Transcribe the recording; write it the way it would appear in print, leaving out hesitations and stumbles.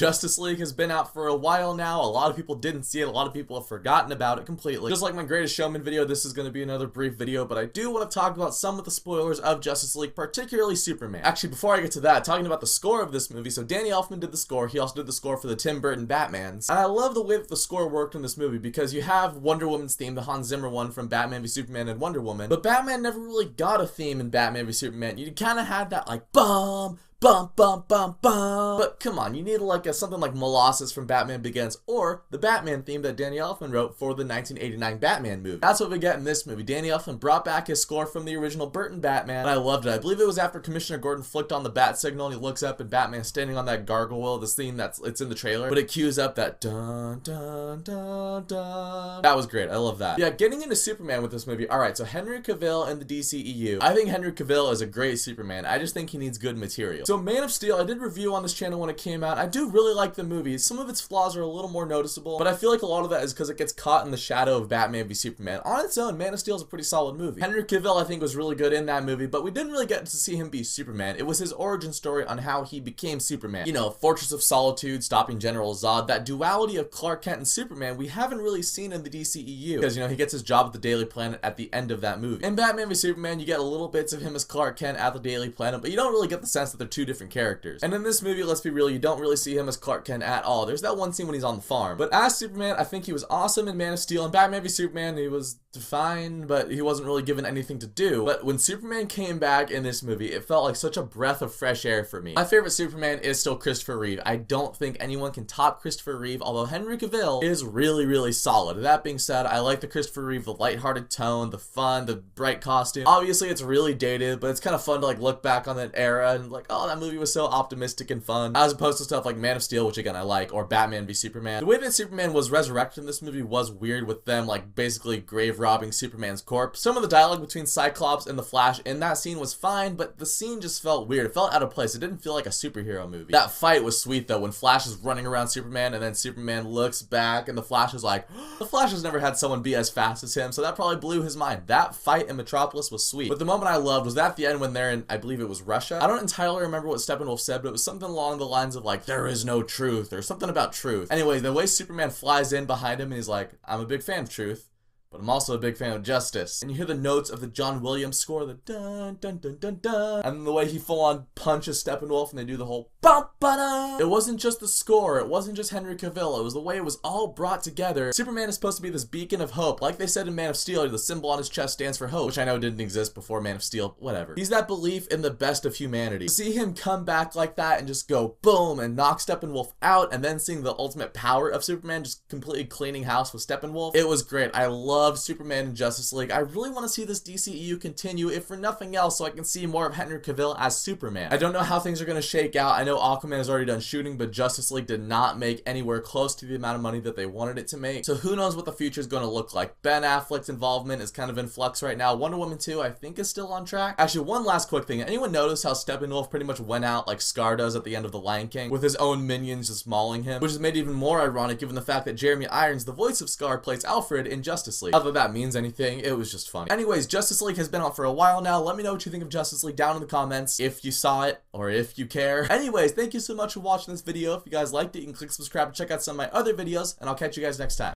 Justice League has been out for a while now. A lot of people didn't see it. A lot of people have forgotten about it completely. Just like my Greatest Showman video, this is going to be another brief video, but I do want to talk about some of the spoilers of Justice League, particularly Superman. Actually, before I get to that, talking about the score of this movie, so Danny Elfman did the score. He also did the score for the Tim Burton Batmans. And I love the way that the score worked in this movie because you have Wonder Woman's theme, the Hans Zimmer one from Batman v Superman and Wonder Woman, but Batman never really got a theme in Batman v Superman. You kind of had that like bum, bum, bum, bum, bum. But come on, you need like something like Molasses from Batman Begins or the Batman theme that Danny Elfman wrote for the 1989 Batman movie. That's what we get in this movie. Danny Elfman brought back his score from the original Burton Batman, and I loved it. I believe it was after Commissioner Gordon flicked on the bat signal and he looks up and Batman's standing on that gargoyle, the scene it's in the trailer, but it cues up that dun dun dun dun. That was great. I love that. Yeah, getting into Superman with this movie. Alright, so Henry Cavill in the DCEU. I think Henry Cavill is a great Superman. I just think he needs good material. So Man of Steel, I did review on this channel when it came out. I do really like the movie. Some of its flaws are a little more noticeable, but I feel like a lot of that is because it gets caught in the shadow of Batman v Superman. On its own, Man of Steel is a pretty solid movie. Henry Cavill, I think, was really good in that movie, but we didn't really get to see him be Superman. It was his origin story on how he became Superman. You know, Fortress of Solitude, stopping General Zod, that duality of Clark Kent and Superman we haven't really seen in the DCEU, because, you know, he gets his job at the Daily Planet at the end of that movie. In Batman v Superman, you get a little bits of him as Clark Kent at the Daily Planet, but you don't really get the sense that they're two different characters. And in this movie, let's be real, you don't really see him as Clark Kent at all. There's that one scene when he's on the farm. But as Superman, I think he was awesome in Man of Steel. In Batman v Superman, he was fine, but he wasn't really given anything to do. But when Superman came back in this movie, it felt like such a breath of fresh air for me. My favorite Superman is still Christopher Reeve. I don't think anyone can top Christopher Reeve, although Henry Cavill is really, really solid. That being said, I like the Christopher Reeve, the lighthearted tone, the fun, the bright costume. Obviously, it's really dated, but it's kind of fun to like look back on that era and like, oh, that movie was so optimistic and fun, as opposed to stuff like Man of Steel, which again I like, or Batman v Superman. The way that Superman was resurrected in this movie was weird, with them like basically grave robbing Superman's corpse. Some of the dialogue between Cyclops and the Flash in that scene was fine, but the scene just felt weird. It felt out of place. It didn't feel like a superhero movie. That fight was sweet though, when Flash is running around Superman and then Superman looks back and the Flash is like, the Flash has never had someone be as fast as him, so that probably blew his mind. That fight in Metropolis was sweet. But the moment I loved was at the end when they're in, I believe it was Russia. I don't entirely remember what Steppenwolf said, but it was something along the lines of like, there is no truth, or something about truth. Anyway, the way Superman flies in behind him and he's like, I'm a big fan of truth, but I'm also a big fan of justice. And you hear the notes of the John Williams score, the dun dun dun dun dun, and the way he full on punches Steppenwolf and they do the whole bum ba da. It wasn't just the score, it wasn't just Henry Cavill, it was the way it was all brought together. Superman is supposed to be this beacon of hope. Like they said in Man of Steel, the symbol on his chest stands for hope, which I know didn't exist before Man of Steel, whatever. He's that belief in the best of humanity. To see him come back like that and just go boom and knock Steppenwolf out, and then seeing the ultimate power of Superman just completely cleaning house with Steppenwolf, it was great. I love Superman and Justice League. I really want to see this DCEU continue, if for nothing else, so I can see more of Henry Cavill as Superman. I don't know how things are going to shake out. I know Aquaman has already done shooting, but Justice League did not make anywhere close to the amount of money that they wanted it to make. So who knows what the future is going to look like. Ben Affleck's involvement is kind of in flux right now. Wonder Woman 2, I think, is still on track. Actually, one last quick thing. Anyone notice how Steppenwolf pretty much went out like Scar does at the end of The Lion King, with his own minions just mauling him, which is made even more ironic given the fact that Jeremy Irons, the voice of Scar, plays Alfred in Justice League. Not that that means anything, it was just funny. Anyways, Justice League has been out for a while now. Let me know what you think of Justice League down in the comments, if you saw it, or if you care. Anyways, thank you so much for watching this video. If you guys liked it, you can click subscribe to check out some of my other videos, and I'll catch you guys next time.